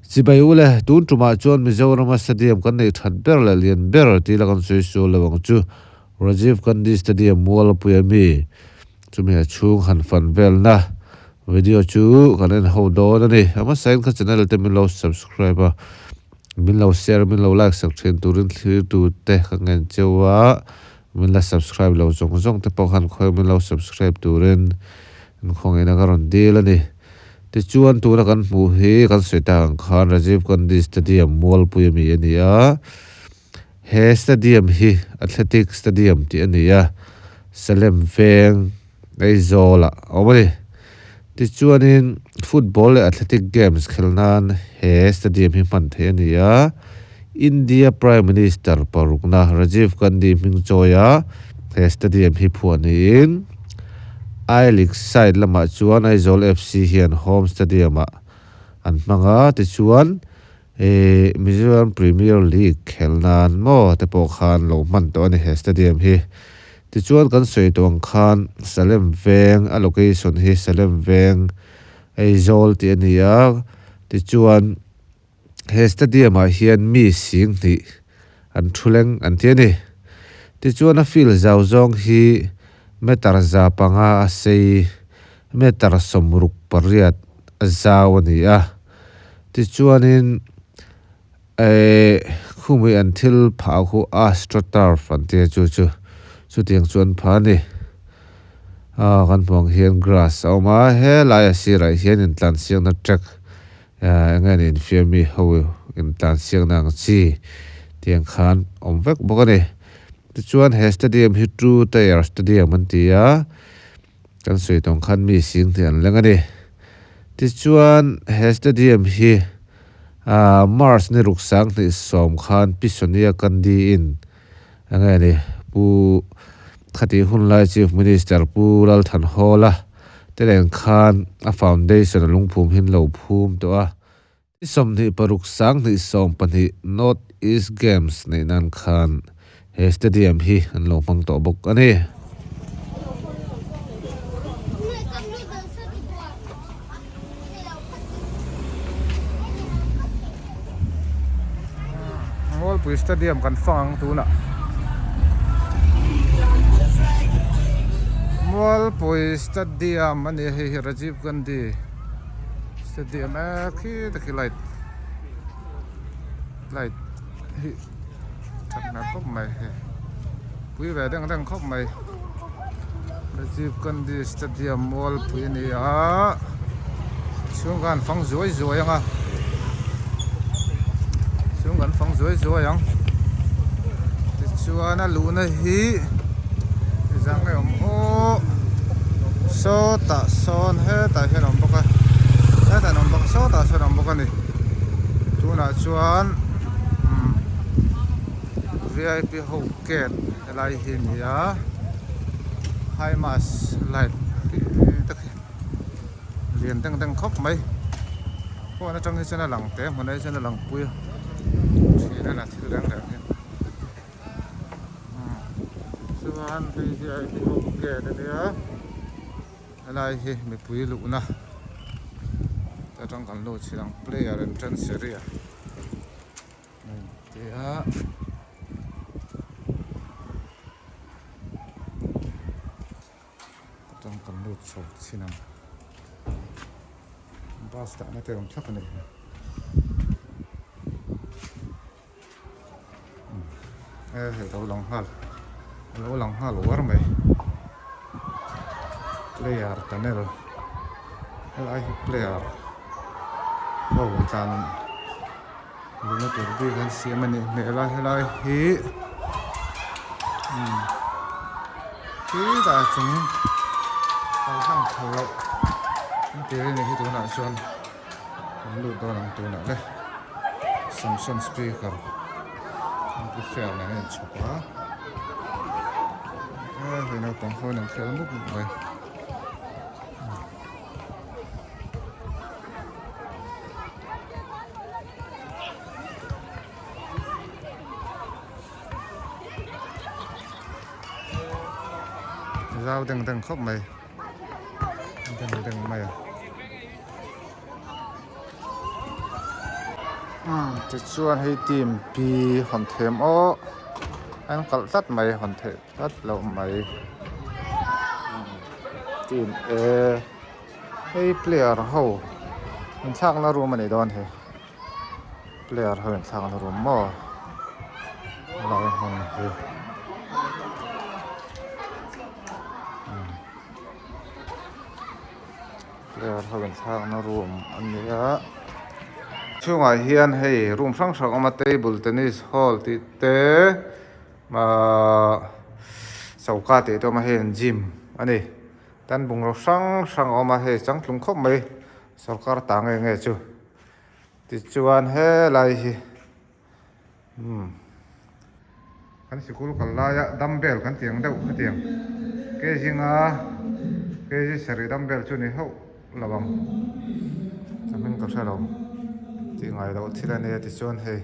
chỉ bay u le tun tuma chuan Mizoram Stadium kan nei that ber la lian ber ti la kan sui su lawang chu Rajiv Gandhi Stadium mual puyami chumi a chung han fan vel na video chu kan en ho do na ni ama sign ka channel te min lo subscribe min lo share min lo like sak chen turin thlir tu te ka ngen chewa min la subscribe lo zong te pokhan khoi min lo subscribe turin khong ena karon deal ani te chuan tu na kan mu hi kan setang khan Rajiv Gandhi Stadium mual puyami ania he stadium hi athletic stadium ti ania Salem Veng aizola awani ti chuanin football athletic games khelnan he stadium hi man the ania India Prime Minister Parukna Rajiv Gandhi mingchoya he stadium hi phuanin I-League side lama chuan Aizol FC hian home stadium an manga ti chuan Mizoram Premier League khelnan mo te pokhan lo man to ani he stadium hi ti chuan kan soi tong khan Salem Veng a location hi Salem Veng Aizol ti ania ti chuan he stadium a hian mi sing ni an thuleng an ti ani ti chuan a field zau zong hi metar za panga a sei metar somruk pariat a zau ani a ti chuanin khumi until pha khu astroturf an te chu tiang chuan pha ni kan pong hian grass awma he lai asira hian in tlan siang na track ngan in fiami ho in tlan siang nang chi tiang khan omvek bokani ti chuan he stadium hi true tier stadium an tia kan soi tong khan mi sing ti an lengani ti chuan he stadium hi Mars ni ruksang ni som khan Pisonia Kandi in angani pu khati hun lai chief minister pural than hola telen khan a foundation lungphum hin lo phum to a som ni paruksang ni som pani North East Games nei nan khan he stadium hi an lo mang to bok ani Pui stadium kan fang tu na Mual Pui Stadium ani hi Rajiv Gandhi Stadium khi ta light hi thật na khóc mày Pui về đang khóc mày Rajiv Gandhi Stadium Mual Pui ni a xuống gan phang rồi à chúng gần phong rồi anh thì chua nó lú nó hí rằng cái ông ô số ta son hết tại cái ông bọc hết tại ông bọc số ta số ông bọc này chú nào chuan VIP hậu kiện lại hình ya hai mas lại liền tăng khóc mấy cô nó trong cái chân là lằng té mà đây chân là lằng bùi chỉ là thứ đáng đẹp nhé. Suhan thì không kể được nữa. Lại thì mình bùi lụ na. Ta trong căn lô chỉ đang player entrance area. Thì trong căn lô sổ chỉ nằm. Basta nó theo ông chắc này. Lâu lòng hal war mai player tunnel lại player tan lu na tur bi kan siam ani ne lai hi ta chung ta sang thau te ni hi tu na chuan kan lu do nang tu na le Samsung speaker cái phèo này chụp quá thì nó còn hơi nằm phèo nút vậy dao đừng khóc mày đừng mày Ti chuan hei team P hon them o an kal tat mai hon the tat lo mai team A hei player ho in thak na room ani don he player ho in thak na room mo lai hon he player ho in thak na room ania chungai hian hei room sang sang ama table tennis hall ti te ma chauka te to ma hen gym ani tan bung ro sang sang oma he chang tlung khop mai sarkar ta nge chu ti chuan he lai hi kan sikul kal la ya dumbbell kan tiang deuh ka tiang ke jinga ke ji sari dumbbell chu ni ho lawang chamin ka thalo ti ngai lo thilani ti chuan he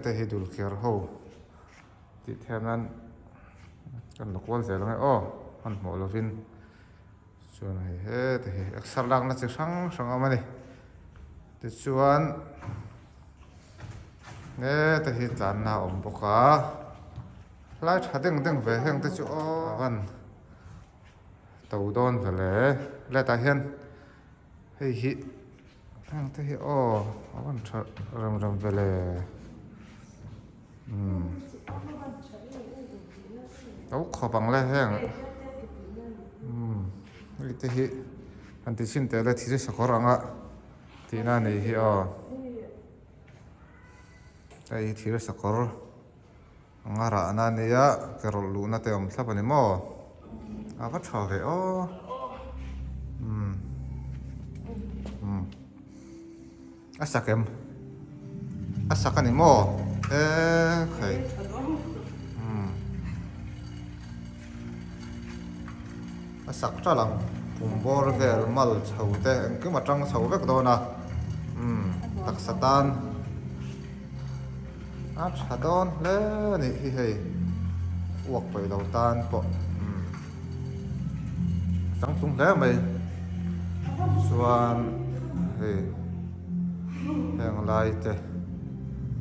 te hi dul kher ho ti thenan kan lokwal zel ngai o an mo lovin chuan he te hi exer lang na chi sang sang amani ti chuan te hi tlan na om boka lai thadeng deng ve heng te chu o van tau don vele le ta hian hei hi hang te hi o awan ram ram vele tau khopang le heng te hi an ti sin te le thi sakor anga ti na nei hi o ai thi sakor anga ra na ne ya kerol lu na te om thlap ani mo ava tha ve o asakem asakani mo khai asak tralang pumbor vel mal chaute engke matang chau vek dona tak satan a chadon le ni hi hei uak pai lo tan po sang tung le mai chuan hei heng lai te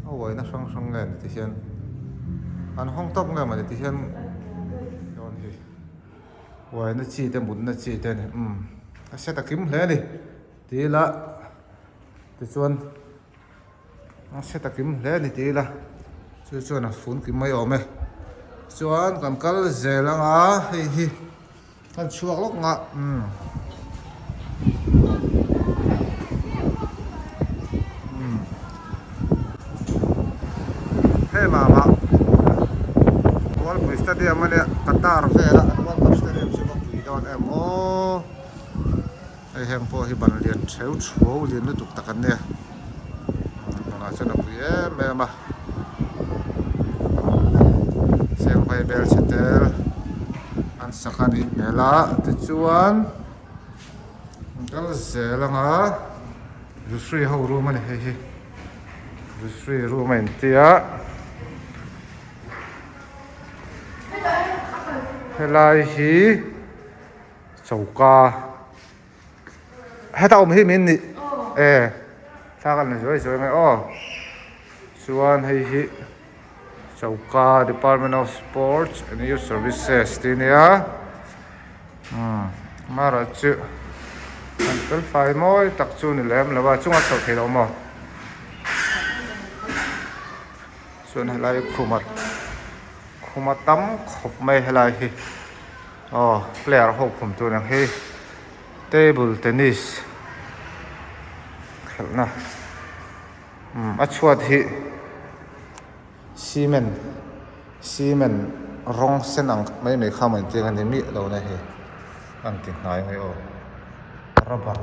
awai na sang sang nge ti hian an hong tok nge ma ti hian don hi wai na chi te mun na chi te ni a se ta kim hle ni ti la ti chuan a se ta kim hle ni ti la chuan a fun kim mai ome chuan kan kal zelanga hei hi kan chuak lok nga he mama wal pui stadium ania qatar vela wal cup stadium chu pui don emo ai hem po hi ban lian theu chho lian nu tuk takan ne na chana pui em ma sem pai bel chetel an sakani mela te chuan kal zelanga free ho room ani he free room en tia helai hi chauka heta om hi min ni thakan ni joi ngai o chuan hei hi chauka department of sports and youth services tinia mara chu antel fai moi tak chu ni lem lawa chunga chau thei lo mo chuan helai khumatam khop mai helai hi player ho khum tu nang hi table tennis khelna a chuat hi cement rong senang mai khaman ting ani mi lo na hi an ti nai ngai o rubber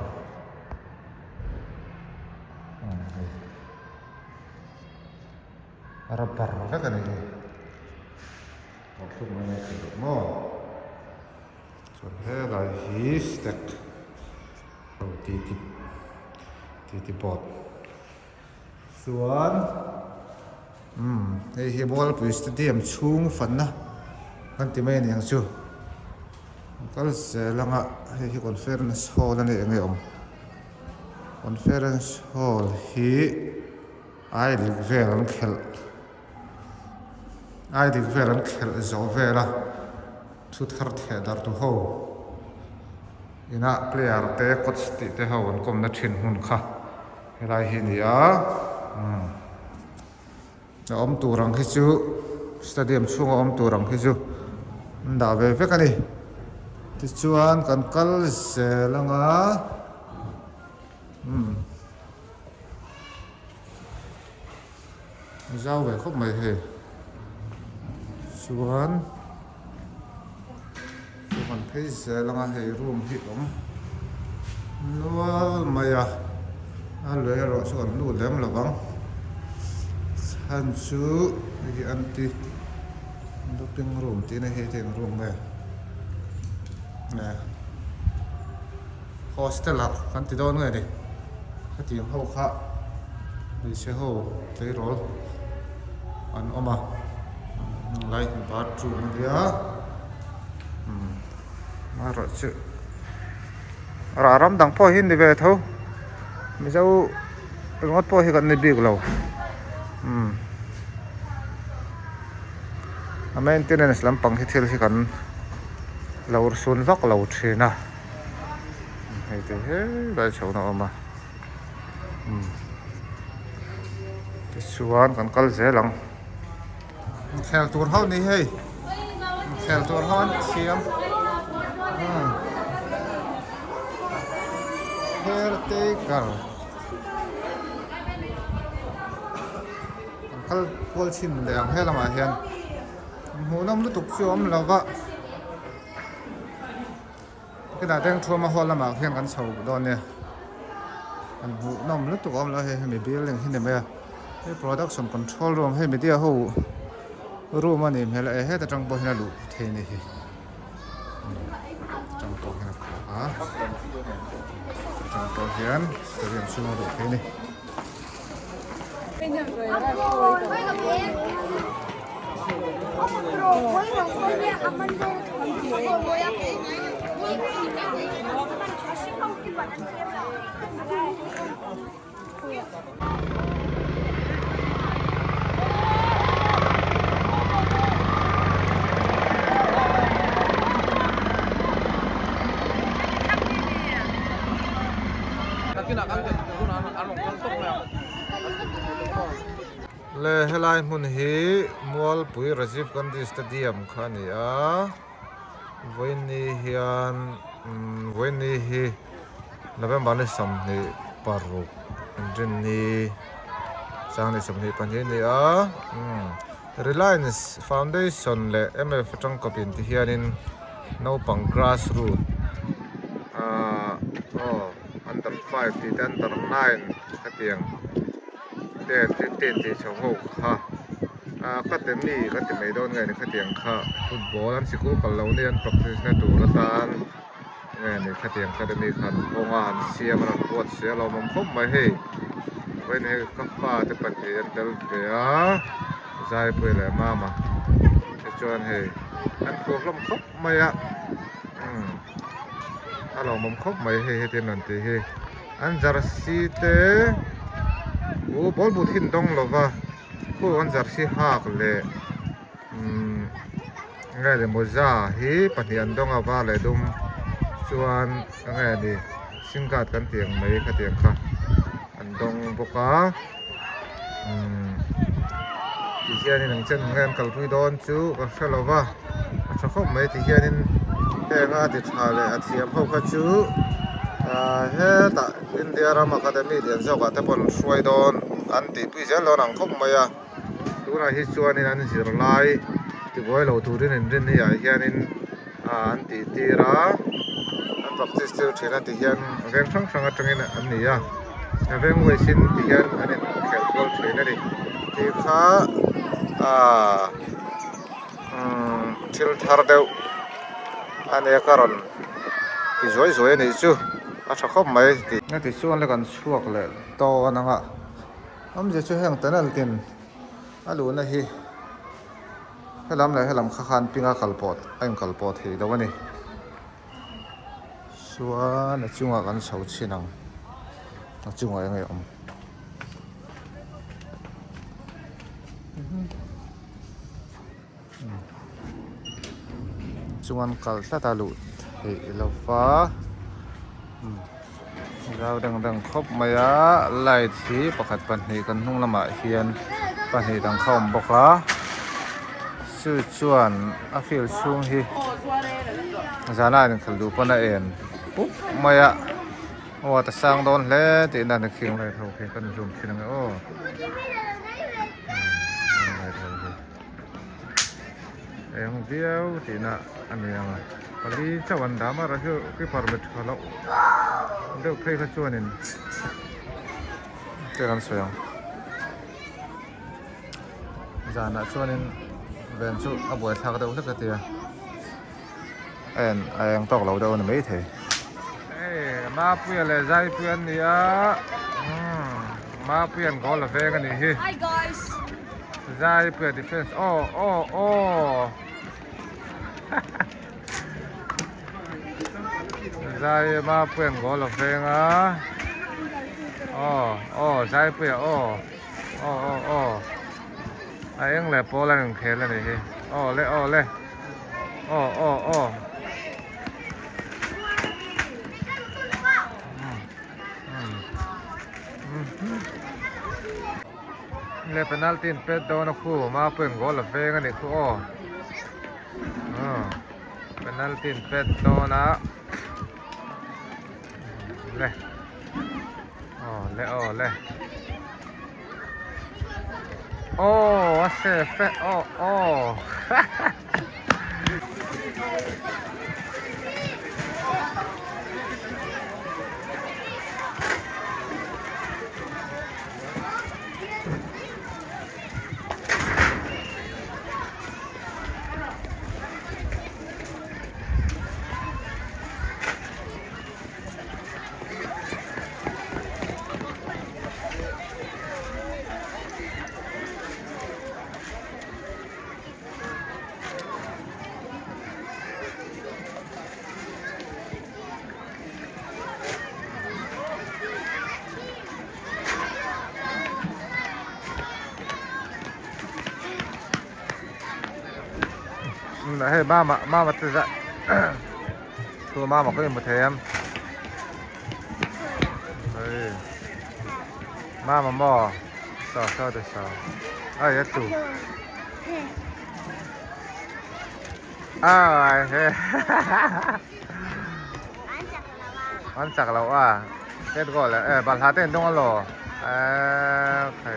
rubber ka kan ni waktu mana itu mo so hela hi stack titi pot suan hei hi ball pui stadium chung fan na kan ti mai ni ang chu kal se langa hei hi conference hall ani ngai om conference hall hi ai dik vel an khel ai dik vel an khel zo vela thu thar the dar tu ho ina player te coach ti te ho an kom na thin hun kha helai hi ni a na om turang hi chu stadium chunga om turang hi chu da ve ve ka ni ti chuan kan kal zelanga giao về khúc mày hề xuống còn thấy giờ là ngày hề room hít lắm nó mày à lưỡi rồi xuống nụ lém là vắng han chú cái anti doping room tí này hay tiền room này nè hostel à kan tí đó người đi cái tiếng hậu khá đi xe hậu thấy rồi anh oma lại bathroom dia mà rồi chứ ram dang po hin đi về thôi mi dâu ngót po hi gần đi big lâu maintenance làm bằng hết thì gần lâu xuân vắc lâu thế na hay thế bây giờ nó mà suan kan kal zelang khel tur ho ni hei khel tur ho thiam caretaker kan kal pol chin leang helama hian hunam lu tuk chuam lova cái đại đang thua mà hoa làm hian kan chho don ne an bu nom lu tuk om la he mi building hin ne cái production control room hay media ho room anh em hay là hết trong bao nhiêu đủ thế này trong bao nhiêu à trong bao nhiêu sử dụng số đủ thế này le helai mun hi mual pui Rajiv Gandhi Stadium khani a voini hi November ni som ni paru andrin ni sang ni som ni pani ni a Reliance Foundation le MF Tangkopin ti hianin no pang grassroots under 5 ti under 9 khatiang ten 15 ti chho kha academy don ngai ni khatiang kha football an sikul kal lo ni an practice na tu la tan ngai ni khatiang academy khan onga an siam ran pot se lo mom khom mai he wen he ka fa te pan ti an dal te a zai pui le mama te chuan he an ko lom khop mai a alo mom khop mai he he te nan te he an jersey te bol but hin dong lova ko an jersey hak le ngai le moza hi panian dong awa le dum chuan ngai ni singkat kan tiang mai kha tiang kha an dong boka ti hianin ang chen ngan kalpui don chu ka hrelowa a thakho mai ti hianin te nga ti thale a thiam ho kha chu he ta India Ram Academy dian zoka te pon suai don an ti pui zel lon ang khom mai a tuna hi chuanin an zir lai ti boi lo turin in rin hi a hianin an ti tira an practice chu thina ti hian veng thang thang atangin an ni a veng wei sin ti hian anin khel bol thina ni ti kha thil thar deuh ane karon ti zoi zoi ni chu a thakho mai ti na ti chuan le kan chuak le to ananga am je chu heng tanal tin alu na hi helam le helam kha khan pinga kalpot aim kalpot hi dawani suan a chunga kan so chinang chung ở ngay ông chung ăn cào ta lụt thì lâu phá rau đang khóc mày á lại thì bọc hạt bẩn thì cần không làm mãi hiền bẩn thì đang không bọc lá sư chuẩn à phiêu xuống hi giá này đừng khẩn đủ con này ền mày á ô ta sang đón lẽ thì là được khiêng lại thầu khiêng cần dùng thì là ô em video thì là anh em kali cawan dama rasio ke permit kalau untuk play kecuanin jangan sayang jangan cuanin bensu abu thak da utak dia en ayang tok lau da on mai the ma puya le zai puyan dia ma puyan ko la ve ga ni hi hi guys zai puya defense oh zai ma puyan go la ve nga zai puya ayang le po la ng khel la ni hi le le penalty in pet do na khu ma puyan go la ve nga ni khu penalty in pet do na le what's the fat hey mama tự dạy thua mama có một thèm đây mama mò sao để sao ai hết tủ he anh chắc là tết gọi là bạn há tên đông lò phải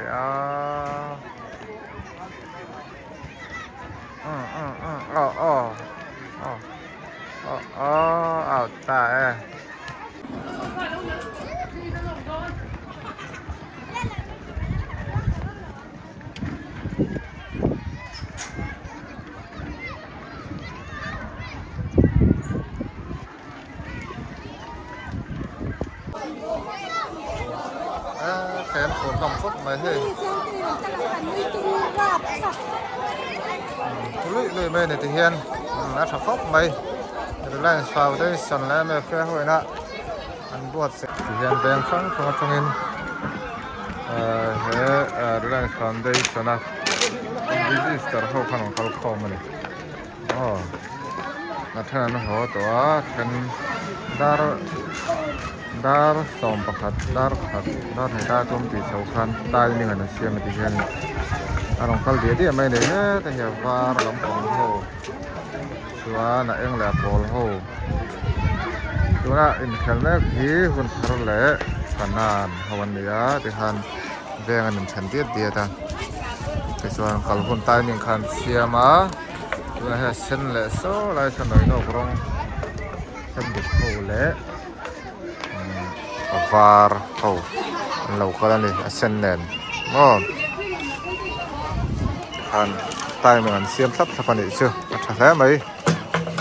ta kén phun lòng phúc mày thế lưỡi mày này thì hiền nó thắp phúc mày được lại vào đây sẵn lại mày phê hồi nè ăn bột sẽ thì hiền đèn phăng không trong in được lại vào đây sẵn nè visitor hậu khăn củaเขาmà này nó thân nó hổ tổ thân dar som pakhat dar hai ta tum ti sau khan tai ni ngana siam ti hian arong kal dia mai ne ta ya var lam pong ho suwa na eng la pol ho tuna in khalna hi hun thar le kanan hawan ya ti han veng an chan dia ta ke suwa kal hun tai ni khan siama tuna ha sen le so lai san noi no krong san dik ho le var lâu cái này sen nền han tay mình xiêm sắp sắp này chưa thật thế mấy